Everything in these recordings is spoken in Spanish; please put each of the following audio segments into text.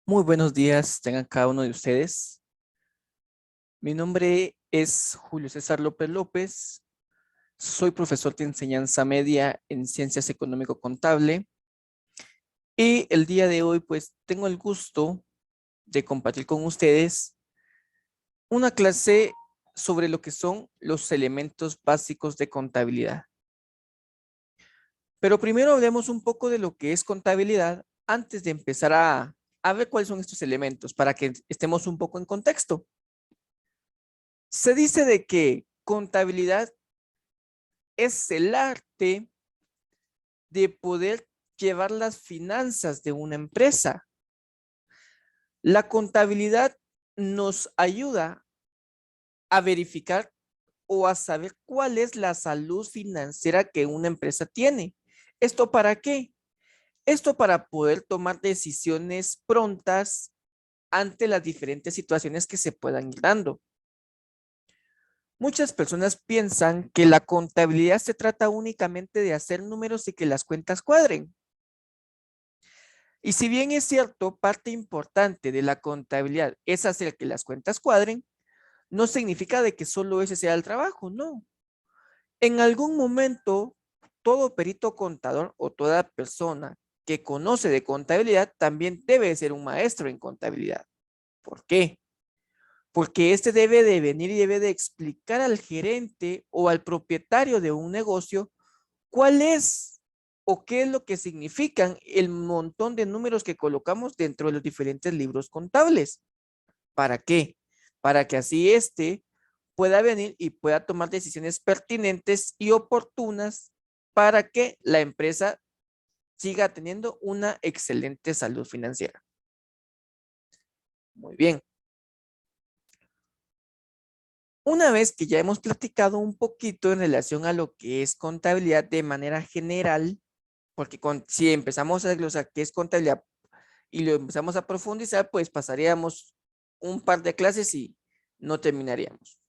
Muy buenos días, tengan cada uno de ustedes. Mi nombre es Julio César López López. Soy profesor de enseñanza media en Ciencias Económico-Contable. Y el día de hoy, pues, tengo el gusto de compartir con ustedes una clase sobre lo que son los elementos básicos de contabilidad. Pero primero hablemos un poco de lo que es contabilidad antes de empezar a ver cuáles son estos elementos para que estemos un poco en contexto. Se dice de que contabilidad es el arte de poder llevar las finanzas de una empresa. La contabilidad nos ayuda a verificar o a saber cuál es la salud financiera que una empresa tiene. ¿Esto para qué? Esto para poder tomar decisiones prontas ante las diferentes situaciones que se puedan ir dando. Muchas personas piensan que la contabilidad se trata únicamente de hacer números y que las cuentas cuadren. Y si bien es cierto, parte importante de la contabilidad es hacer que las cuentas cuadren, no significa de que solo ese sea el trabajo, no. En algún momento, todo perito contador o toda persona que conoce de contabilidad también debe ser un maestro en contabilidad. ¿Por qué? Porque este debe de venir y debe de explicar al gerente o al propietario de un negocio cuál es o qué es lo que significan el montón de números que colocamos dentro de los diferentes libros contables. ¿Para qué? Para que así pueda venir y pueda tomar decisiones pertinentes y oportunas para que la empresa siga teniendo una excelente salud financiera. Muy bien. Una vez que ya hemos platicado un poquito en relación a lo que es contabilidad de manera general, porque si empezamos a desglosar qué es contabilidad y lo empezamos a profundizar, pues pasaríamos un par de clases y no terminaríamos.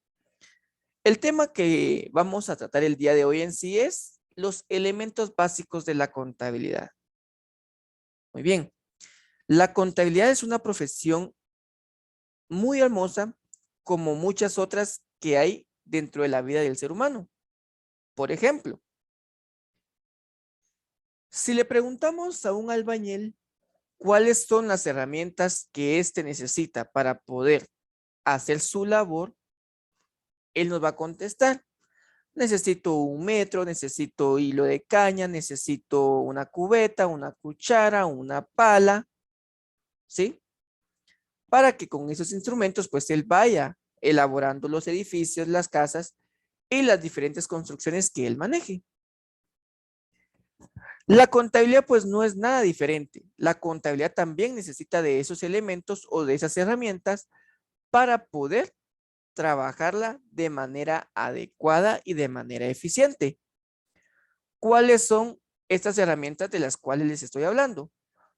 El tema que vamos a tratar el día de hoy en sí es los elementos básicos de la contabilidad. Muy bien. La contabilidad es una profesión muy hermosa, como muchas otras que hay dentro de la vida del ser humano. Por ejemplo, si le preguntamos a un albañil cuáles son las herramientas que éste necesita para poder hacer su labor, él nos va a contestar: necesito un metro, necesito hilo de caña, necesito una cubeta, una cuchara, una pala, ¿sí? Para que con esos instrumentos, pues él vaya elaborando los edificios, las casas y las diferentes construcciones que él maneje. La contabilidad, pues no es nada diferente. La contabilidad también necesita de esos elementos o de esas herramientas para poder trabajarla de manera adecuada y de manera eficiente. ¿Cuáles son estas herramientas de las cuales les estoy hablando?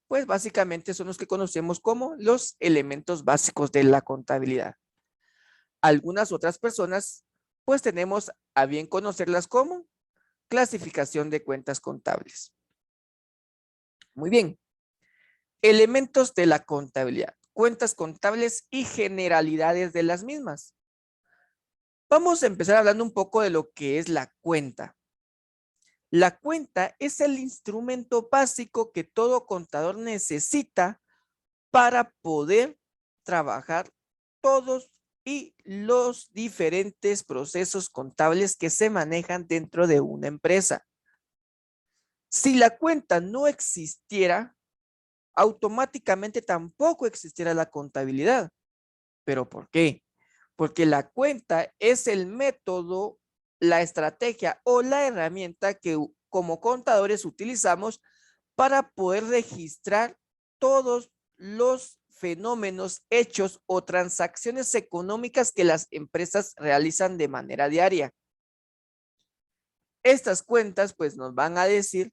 Pues básicamente son los que conocemos como los elementos básicos de la contabilidad. Algunas otras personas, pues tenemos a bien conocerlas como clasificación de cuentas contables. Muy bien. Elementos de la contabilidad, cuentas contables y generalidades de las mismas. Vamos a empezar hablando un poco de lo que es la cuenta. La cuenta es el instrumento básico que todo contador necesita para poder trabajar todos y los diferentes procesos contables que se manejan dentro de una empresa. Si la cuenta no existiera, automáticamente tampoco existiera la contabilidad. ¿Pero por qué? Porque la cuenta es el método, la estrategia o la herramienta que como contadores utilizamos para poder registrar todos los fenómenos, hechos o transacciones económicas que las empresas realizan de manera diaria. Estas cuentas pues nos van a decir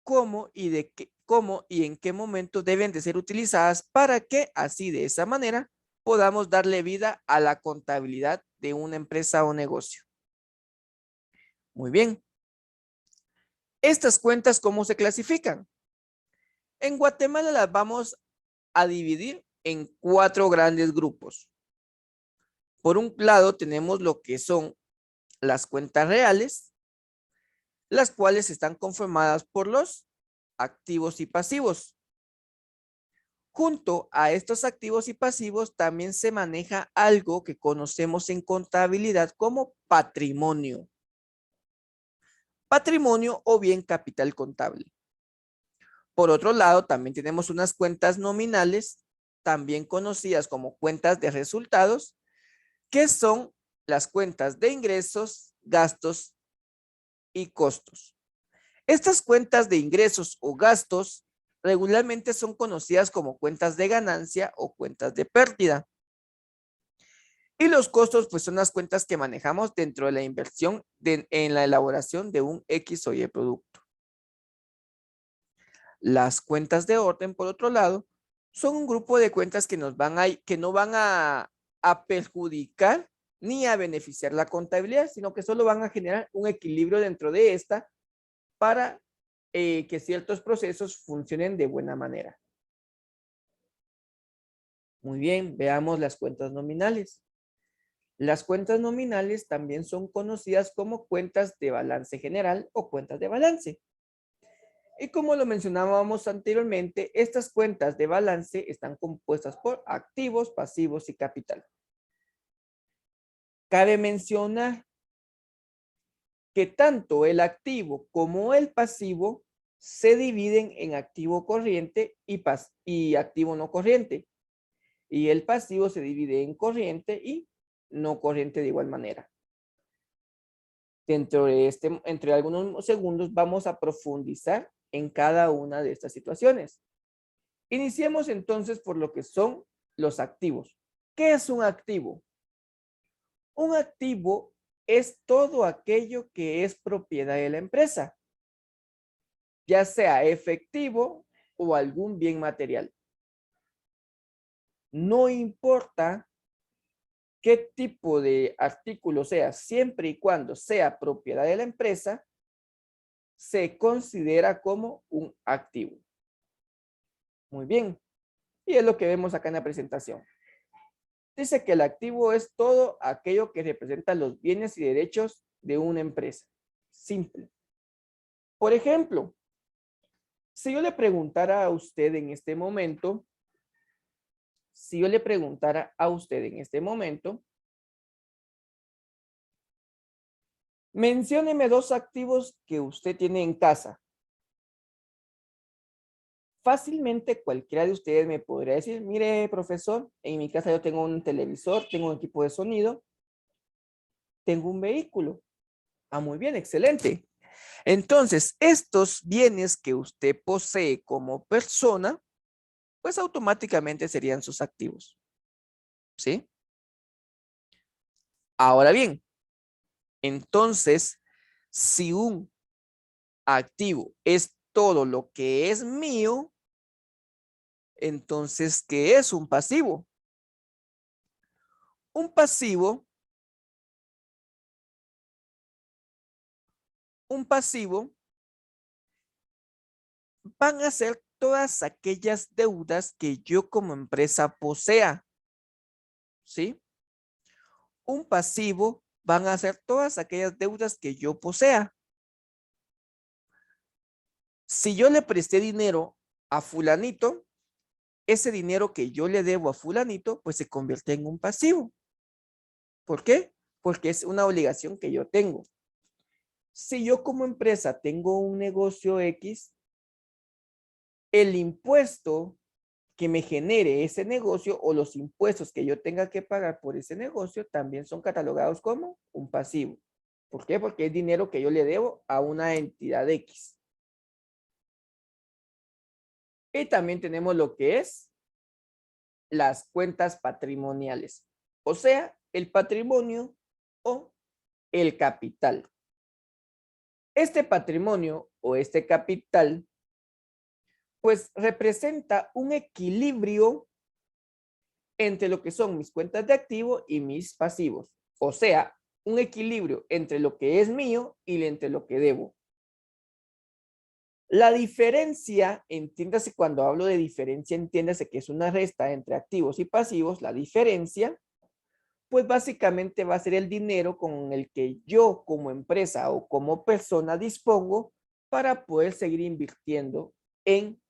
cómo y en qué momento deben de ser utilizadas para que así de esa manera podamos darle vida a la contabilidad de una empresa o negocio. Muy bien. Estas cuentas, ¿cómo se clasifican? En Guatemala las vamos a dividir en 4 grandes grupos. Por un lado tenemos lo que son las cuentas reales, las cuales están conformadas por los activos y pasivos. Junto a estos activos y pasivos también se maneja algo que conocemos en contabilidad como patrimonio. Patrimonio o bien capital contable. Por otro lado, también tenemos unas cuentas nominales, también conocidas como cuentas de resultados, que son las cuentas de ingresos, gastos y costos. Estas cuentas de ingresos o gastos regularmente son conocidas como cuentas de ganancia o cuentas de pérdida. Y los costos, pues son las cuentas que manejamos dentro de la inversión en la elaboración de un X o Y producto. Las cuentas de orden, por otro lado, son un grupo de cuentas que no van a perjudicar ni a beneficiar la contabilidad, sino que solo van a generar un equilibrio dentro de esta para que ciertos procesos funcionen de buena manera. Muy bien, veamos las cuentas nominales. Las cuentas nominales también son conocidas como cuentas de balance general o cuentas de balance. Y como lo mencionábamos anteriormente, estas cuentas de balance están compuestas por activos, pasivos y capital. Cabe mencionar que tanto el activo como el pasivo se dividen en activo corriente y activo no corriente. Y el pasivo se divide en corriente y no corriente de igual manera. Dentro de entre algunos segundos vamos a profundizar en cada una de estas situaciones. Iniciemos entonces por lo que son los activos. ¿Qué es un activo? Un activo es todo aquello que es propiedad de la empresa, ya sea efectivo o algún bien material. No importa qué tipo de artículo sea, siempre y cuando sea propiedad de la empresa, se considera como un activo. Muy bien. Y es lo que vemos acá en la presentación. Dice que el activo es todo aquello que representa los bienes y derechos de una empresa. Simple. Por ejemplo, si yo le preguntara a usted en este momento, mencióneme 2 activos que usted tiene en casa. Fácilmente cualquiera de ustedes me podría decir, mire, profesor, en mi casa yo tengo un televisor, tengo un equipo de sonido, tengo un vehículo. Ah, muy bien, excelente. Entonces, estos bienes que usted posee como persona, pues automáticamente serían sus activos. ¿Sí? Ahora bien, entonces, si un activo es todo lo que es mío, entonces, ¿qué es un pasivo? Un pasivo, un pasivo van a ser todas aquellas deudas que yo como empresa posea. ¿Sí? Un pasivo van a ser todas aquellas deudas que yo posea. Si yo le presté dinero a fulanito, ese dinero que yo le debo a fulanito, pues se convierte en un pasivo. ¿Por qué? Porque es una obligación que yo tengo. Si yo como empresa tengo un negocio X, el impuesto que me genere ese negocio o los impuestos que yo tenga que pagar por ese negocio también son catalogados como un pasivo. ¿Por qué? Porque es dinero que yo le debo a una entidad X. Y también tenemos lo que es las cuentas patrimoniales, o sea, el patrimonio o el capital. Este patrimonio o este capital, pues representa un equilibrio entre lo que son mis cuentas de activo y mis pasivos. O sea, un equilibrio entre lo que es mío y entre lo que debo. La diferencia, entiéndase, cuando hablo de diferencia, entiéndase que es una resta entre activos y pasivos. La diferencia, pues básicamente va a ser el dinero con el que yo como empresa o como persona dispongo para poder seguir invirtiendo en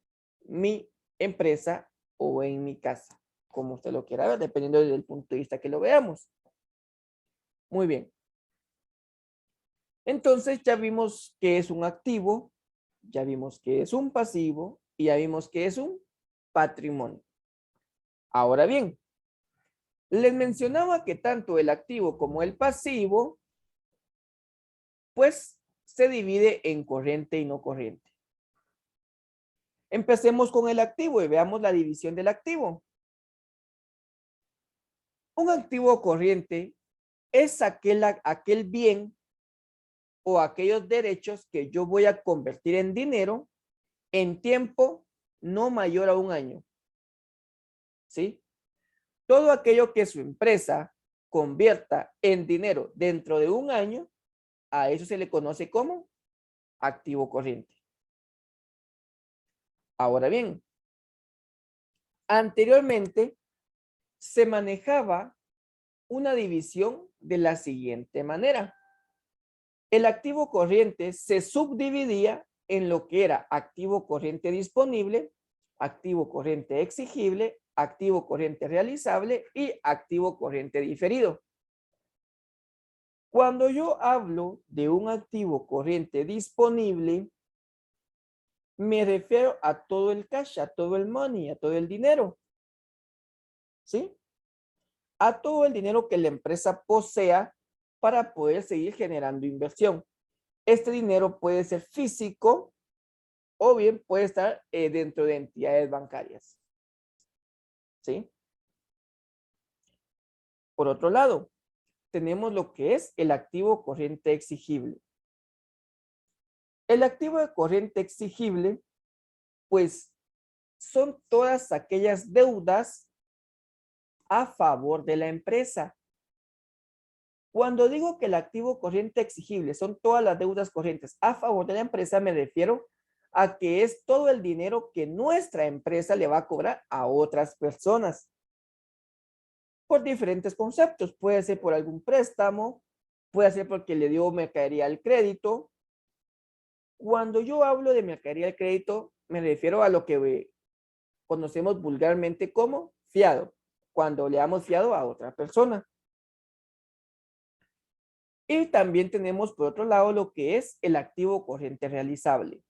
mi empresa o en mi casa, como usted lo quiera ver, dependiendo del punto de vista que lo veamos. Muy bien. Entonces ya vimos que es un activo, ya vimos que es un pasivo y ya vimos que es un patrimonio. Ahora bien, les mencionaba que tanto el activo como el pasivo, pues se divide en corriente y no corriente. Empecemos con el activo y veamos la división del activo. Un activo corriente es aquel bien o aquellos derechos que yo voy a convertir en dinero en tiempo no mayor a un año. ¿Sí? Todo aquello que su empresa convierta en dinero dentro de un año, a eso se le conoce como activo corriente. Ahora bien, anteriormente se manejaba una división de la siguiente manera. El activo corriente se subdividía en lo que era activo corriente disponible, activo corriente exigible, activo corriente realizable y activo corriente diferido. Cuando yo hablo de un activo corriente disponible, me refiero a todo el cash, a todo el money, a todo el dinero. ¿Sí? A todo el dinero que la empresa posea para poder seguir generando inversión. Este dinero puede ser físico o bien puede estar dentro de entidades bancarias. ¿Sí? Por otro lado, tenemos lo que es el activo corriente exigible. El activo de corriente exigible, pues, son todas aquellas deudas a favor de la empresa. Cuando digo que el activo corriente exigible son todas las deudas corrientes a favor de la empresa, me refiero a que es todo el dinero que nuestra empresa le va a cobrar a otras personas por diferentes conceptos. Puede ser por algún préstamo, puede ser porque le dio mercadería al crédito. Cuando yo hablo de mercadería al crédito, me refiero a lo que conocemos vulgarmente como fiado, cuando le damos fiado a otra persona. Y también tenemos por otro lado lo que es el activo corriente realizable.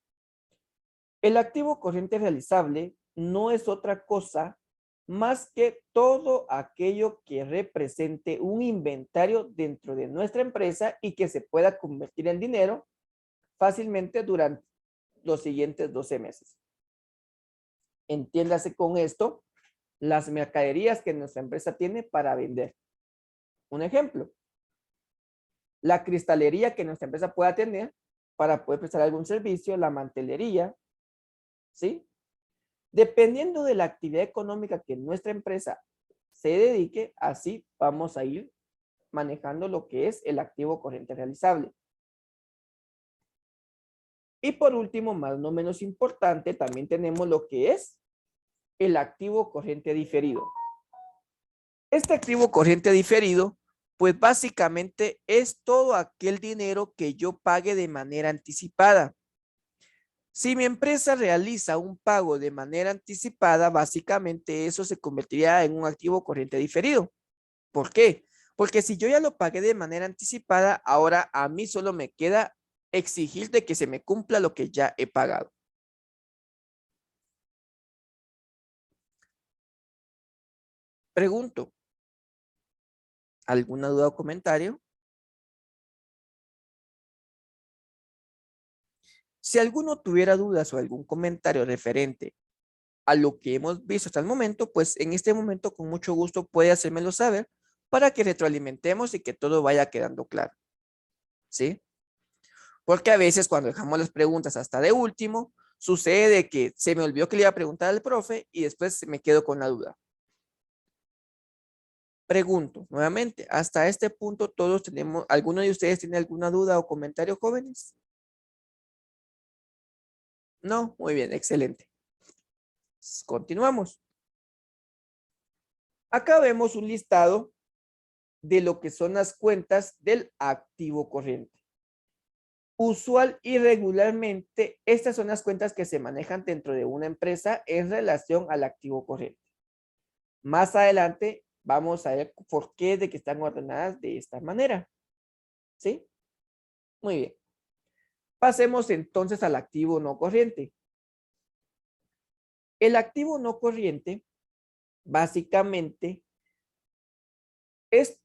El activo corriente realizable no es otra cosa más que todo aquello que represente un inventario dentro de nuestra empresa y que se pueda convertir en dinero fácilmente durante los siguientes 12 meses. Entiéndase con esto las mercaderías que nuestra empresa tiene para vender. Un ejemplo, la cristalería que nuestra empresa pueda tener para poder prestar algún servicio, la mantelería, ¿sí? Dependiendo de la actividad económica que nuestra empresa se dedique, así vamos a ir manejando lo que es el activo corriente realizable. Y por último, más no menos importante, también tenemos lo que es el activo corriente diferido. Este activo corriente diferido, pues básicamente es todo aquel dinero que yo pague de manera anticipada. Si mi empresa realiza un pago de manera anticipada, básicamente eso se convertiría en un activo corriente diferido. ¿Por qué? Porque si yo ya lo pagué de manera anticipada, ahora a mí solo me queda exigir de que se me cumpla lo que ya he pagado. Pregunto, ¿alguna duda o comentario? Si alguno tuviera dudas o algún comentario referente a lo que hemos visto hasta el momento, pues en este momento con mucho gusto puede hacérmelo saber para que retroalimentemos y que todo vaya quedando claro. ¿Sí? Porque a veces cuando dejamos las preguntas hasta de último, sucede que se me olvidó que le iba a preguntar al profe y después me quedo con la duda. Pregunto nuevamente, hasta este punto todos tenemos, ¿alguno de ustedes tiene alguna duda o comentario, jóvenes? No, muy bien, excelente. Continuamos. Acá vemos un listado de lo que son las cuentas del activo corriente. Usual y regularmente, estas son las cuentas que se manejan dentro de una empresa en relación al activo corriente. Más adelante vamos a ver por qué de que están ordenadas de esta manera. ¿Sí? Muy bien. Pasemos entonces al activo no corriente. El activo no corriente básicamente es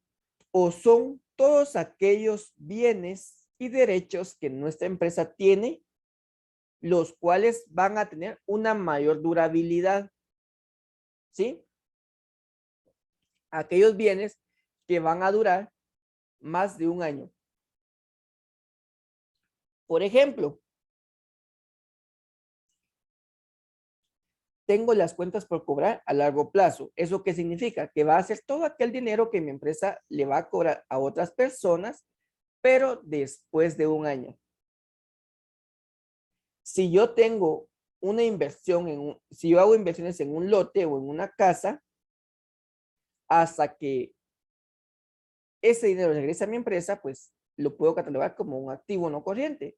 o son todos aquellos bienes y derechos que nuestra empresa tiene, los cuales van a tener una mayor durabilidad. ¿Sí? Aquellos bienes que van a durar más de un año. Por ejemplo, tengo las cuentas por cobrar a largo plazo. ¿Eso qué significa? Que va a ser todo aquel dinero que mi empresa le va a cobrar a otras personas, pero después de un año. Si yo tengo una inversión si yo hago inversiones en un lote o en una casa, hasta que ese dinero regrese a mi empresa, pues lo puedo catalogar como un activo no corriente.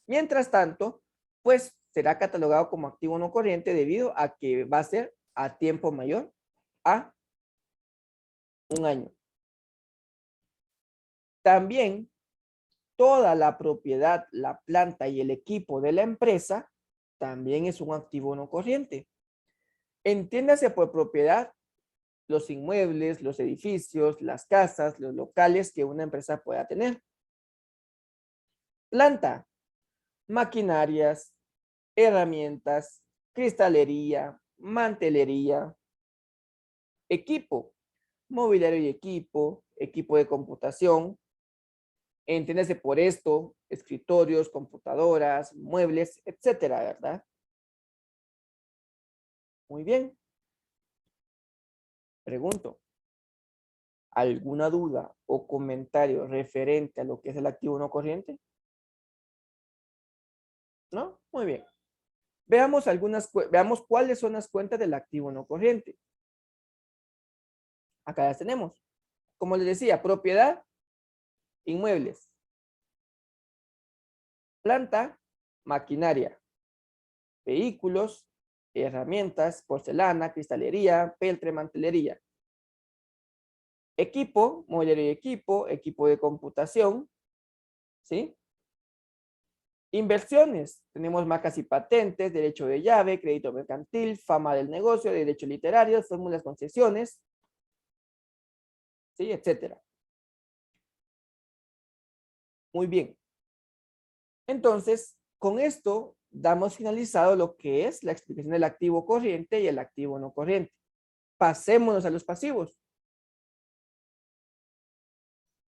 Mientras tanto, pues será catalogado como activo no corriente debido a que va a ser a tiempo mayor a un año. También toda la propiedad, la planta y el equipo de la empresa también es un activo no corriente. Entiéndase por propiedad los inmuebles, los edificios, las casas, los locales que una empresa pueda tener. Planta, maquinarias, herramientas, cristalería, mantelería. Equipo, mobiliario y equipo, equipo de computación. Entiéndase por esto, escritorios, computadoras, muebles, etcétera, ¿verdad? Muy bien. Pregunto, ¿alguna duda o comentario referente a lo que es el activo no corriente? ¿No? Muy bien. Veamos cuáles son las cuentas del activo no corriente. Acá las tenemos. Como les decía, propiedad, inmuebles. Planta, maquinaria. Vehículos, herramientas, porcelana, cristalería, peltre, mantelería. Equipo, mobiliario y equipo de computación, ¿sí? Inversiones, tenemos marcas y patentes, derecho de llave, crédito mercantil, fama del negocio, derecho literario, fórmulas, concesiones, ¿sí? Etcétera. Muy bien. Entonces, con esto damos finalizado lo que es la explicación del activo corriente y el activo no corriente. Pasémonos a los pasivos.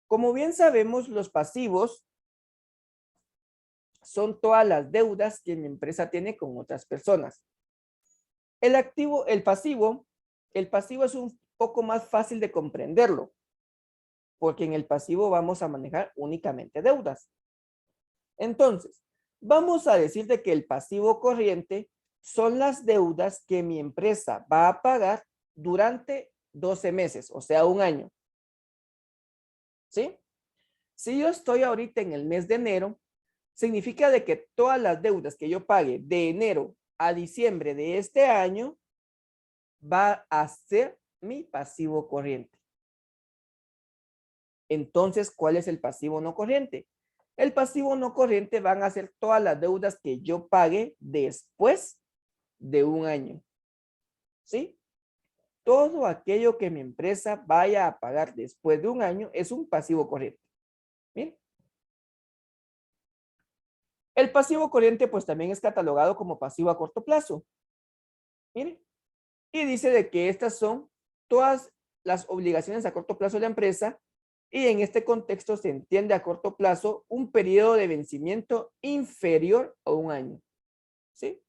Como bien sabemos, los pasivos son todas las deudas que mi empresa tiene con otras personas. El activo, el pasivo es un poco más fácil de comprenderlo, porque en el pasivo vamos a manejar únicamente deudas. Entonces, vamos a decir de que el pasivo corriente son las deudas que mi empresa va a pagar durante 12 meses, o sea, un año. ¿Sí? Si yo estoy ahorita en el mes de enero, significa de que todas las deudas que yo pague de enero a diciembre de este año va a ser mi pasivo corriente. Entonces, ¿cuál es el pasivo no corriente? El pasivo no corriente van a ser todas las deudas que yo pague después de un año. ¿Sí? Todo aquello que mi empresa vaya a pagar después de un año es un pasivo corriente. ¿Bien? El pasivo corriente pues también es catalogado como pasivo a corto plazo. Miren. Y dice de que estas son todas las obligaciones a corto plazo de la empresa y en este contexto se entiende a corto plazo un periodo de vencimiento inferior a un año. ¿Sí?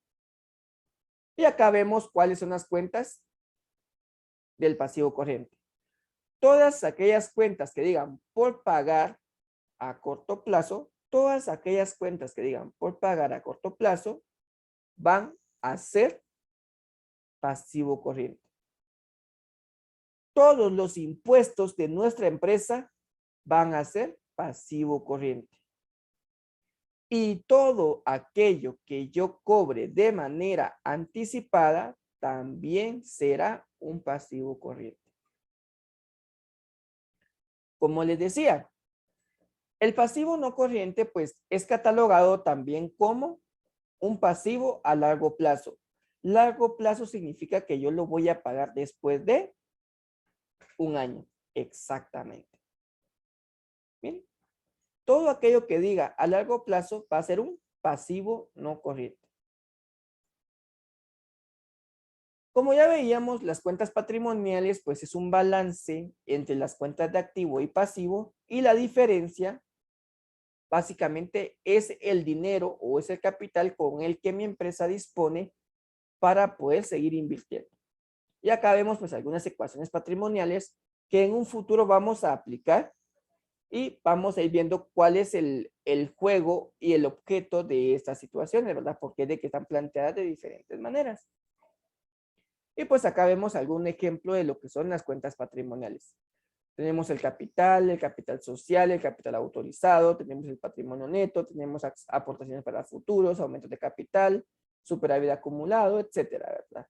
Y acá vemos cuáles son las cuentas del pasivo corriente. Todas aquellas cuentas que digan por pagar a corto plazo, todas aquellas cuentas que digan por pagar a corto plazo, van a ser pasivo corriente. Todos los impuestos de nuestra empresa van a ser pasivo corriente. Y todo aquello que yo cobre de manera anticipada también será un pasivo corriente. Como les decía, el pasivo no corriente pues es catalogado también como un pasivo a largo plazo. Largo plazo significa que yo lo voy a pagar después de un año. Exactamente. Bien. Todo aquello que diga a largo plazo va a ser un pasivo no corriente. Como ya veíamos, las cuentas patrimoniales pues es un balance entre las cuentas de activo y pasivo, y la diferencia básicamente es el dinero o es el capital con el que mi empresa dispone para poder seguir invirtiendo. Y acá vemos pues algunas ecuaciones patrimoniales que en un futuro vamos a aplicar y vamos a ir viendo cuál es el juego y el objeto de estas situaciones, ¿verdad? Porque de que están planteadas de diferentes maneras. Y pues acá vemos algún ejemplo de lo que son las cuentas patrimoniales. Tenemos el capital social, el capital autorizado, tenemos el patrimonio neto, tenemos aportaciones para futuros, aumentos de capital, superávit acumulado, etcétera, ¿verdad?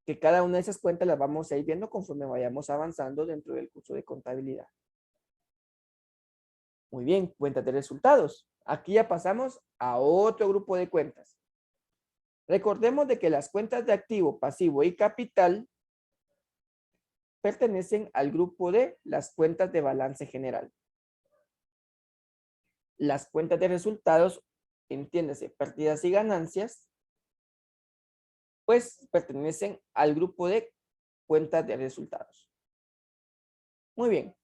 Que cada una de esas cuentas las vamos a ir viendo conforme vayamos avanzando dentro del curso de contabilidad. Muy bien, cuentas de resultados. Aquí ya pasamos a otro grupo de cuentas. Recordemos de que las cuentas de activo, pasivo y capital pertenecen al grupo de las cuentas de balance general. Las cuentas de resultados, entiéndase, pérdidas y ganancias, pues pertenecen al grupo de cuentas de resultados. Muy bien.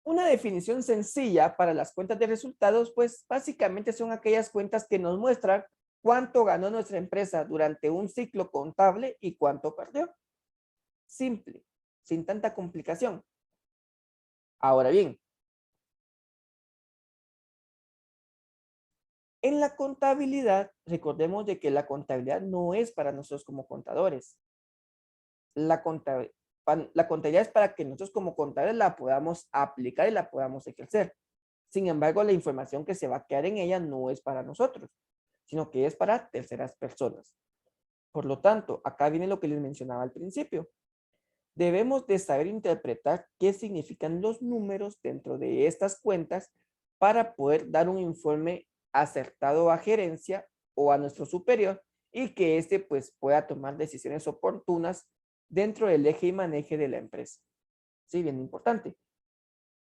Una definición sencilla para las cuentas de resultados, pues básicamente son aquellas cuentas que nos muestran cuánto ganó nuestra empresa durante un ciclo contable y cuánto perdió. Simple, sin tanta complicación. Ahora bien, en la contabilidad, recordemos de que la contabilidad no es para nosotros como contadores. La contabilidad es para que nosotros como contadores la podamos aplicar y la podamos ejercer. Sin embargo, la información que se va a quedar en ella no es para nosotros, sino que es para terceras personas. Por lo tanto, acá viene lo que les mencionaba al principio. Debemos de saber interpretar qué significan los números dentro de estas cuentas para poder dar un informe acertado a gerencia o a nuestro superior y que éste pues pueda tomar decisiones oportunas dentro del eje y maneje de la empresa. Sí, bien importante.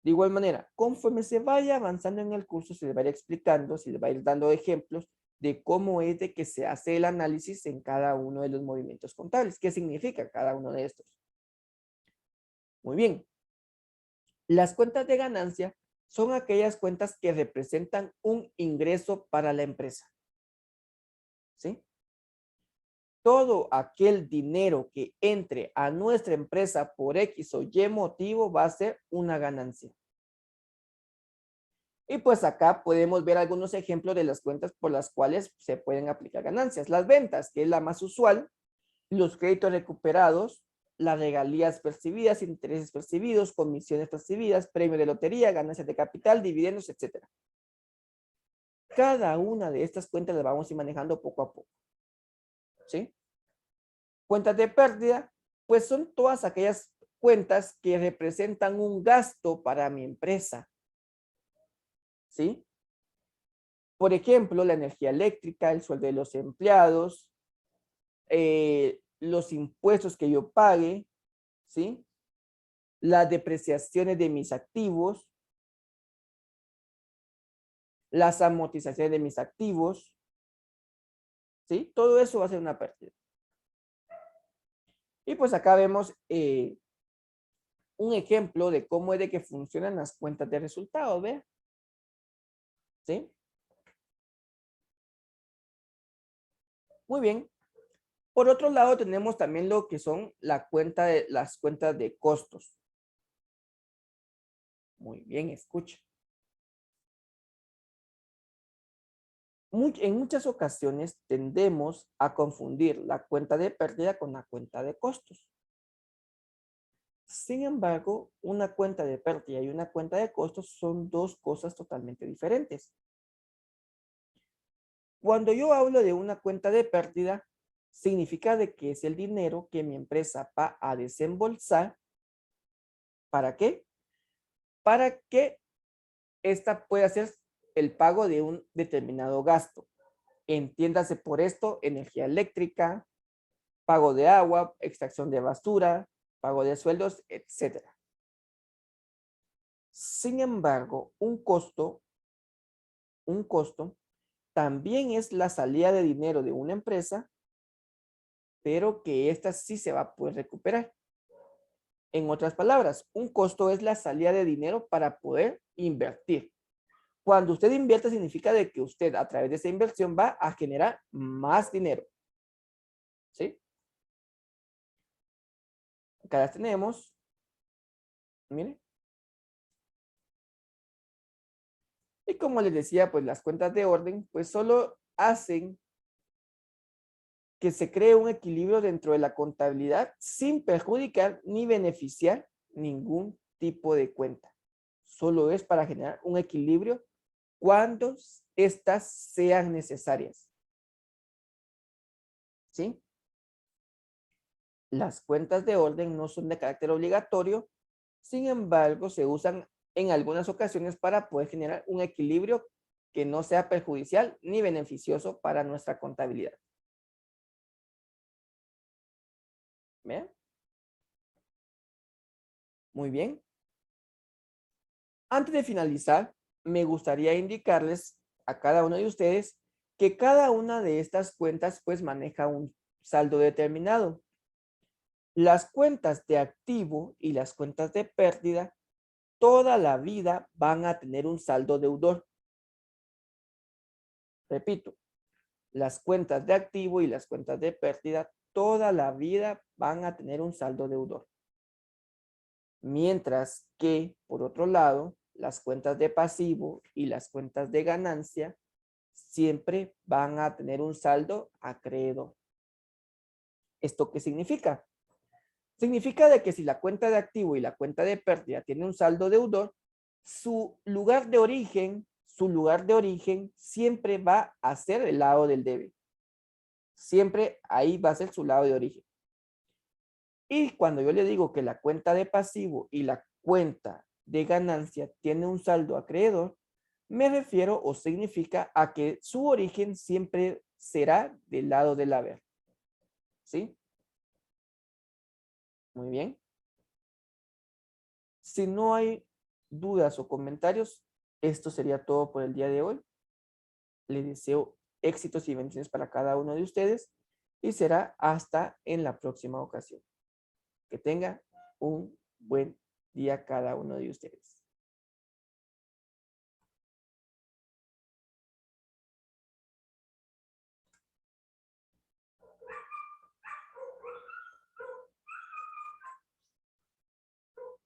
De igual manera, conforme se vaya avanzando en el curso, se les va a ir explicando, se les va a ir dando ejemplos de cómo es de que se hace el análisis en cada uno de los movimientos contables. ¿Qué significa cada uno de estos? Muy bien. Las cuentas de ganancia son aquellas cuentas que representan un ingreso para la empresa. ¿Sí? Todo aquel dinero que entre a nuestra empresa por X o Y motivo va a ser una ganancia. Y pues acá podemos ver algunos ejemplos de las cuentas por las cuales se pueden aplicar ganancias. Las ventas, que es la más usual, los créditos recuperados, las regalías percibidas, intereses percibidos, comisiones percibidas, premios de lotería, ganancias de capital, dividendos, etc. Cada una de estas cuentas las vamos a ir manejando poco a poco. ¿Sí? Cuentas de pérdida, pues son todas aquellas cuentas que representan un gasto para mi empresa. ¿Sí? Por ejemplo, la energía eléctrica, el sueldo de los empleados, los impuestos que yo pague, ¿sí? Las depreciaciones de mis activos, las amortizaciones de mis activos, ¿sí? Todo eso va a ser una pérdida. Y pues acá vemos un ejemplo de cómo es de que funcionan las cuentas de resultados, ¿ve? ¿Sí? Muy bien. Por otro lado, tenemos también lo que son las cuentas de costos. Muy bien, escucha. En muchas ocasiones tendemos a confundir la cuenta de pérdida con la cuenta de costos. Sin embargo, una cuenta de pérdida y una cuenta de costos son dos cosas totalmente diferentes. Cuando yo hablo de una cuenta de pérdida, significa de que es el dinero que mi empresa va a desembolsar. ¿Para qué? Para que ésta pueda hacer el pago de un determinado gasto. Entiéndase por esto, energía eléctrica, pago de agua, extracción de basura, pago de sueldos, etc. Sin embargo, un costo también es la salida de dinero de una empresa, pero que ésta sí se va a poder recuperar. En otras palabras, un costo es la salida de dinero para poder invertir. Cuando usted invierte significa de que usted a través de esa inversión va a generar más dinero. ¿Sí? Acá las tenemos. Mire. Y como les decía, pues las cuentas de orden, pues solo hacen que se cree un equilibrio dentro de la contabilidad sin perjudicar ni beneficiar ningún tipo de cuenta. Solo es para generar un equilibrio cuando estas sean necesarias. ¿Sí? Las cuentas de orden no son de carácter obligatorio, sin embargo, se usan en algunas ocasiones para poder generar un equilibrio que no sea perjudicial ni beneficioso para nuestra contabilidad. ¿Bien? Muy bien. Antes de finalizar, me gustaría indicarles a cada uno de ustedes que cada una de estas cuentas pues maneja un saldo determinado. Las cuentas de activo y las cuentas de pérdida toda la vida van a tener un saldo deudor. Repito, las cuentas de activo y las cuentas de pérdida toda la vida van a tener un saldo deudor. Mientras que, por otro lado, las cuentas de pasivo y las cuentas de ganancia siempre van a tener un saldo acreedor. ¿Esto qué significa? Significa de que si la cuenta de activo y la cuenta de pérdida tiene un saldo deudor, su lugar de origen siempre va a ser el lado del debe. Siempre ahí va a ser su lado de origen. Y cuando yo le digo que la cuenta de pasivo y la cuenta de ganancia tiene un saldo acreedor, me refiero o significa a que su origen siempre será del lado del haber. ¿Sí? Muy bien. Si no hay dudas o comentarios, esto sería todo por el día de hoy. Les deseo éxitos y bendiciones para cada uno de ustedes y será hasta en la próxima ocasión. Que tenga un buen día cada uno de ustedes.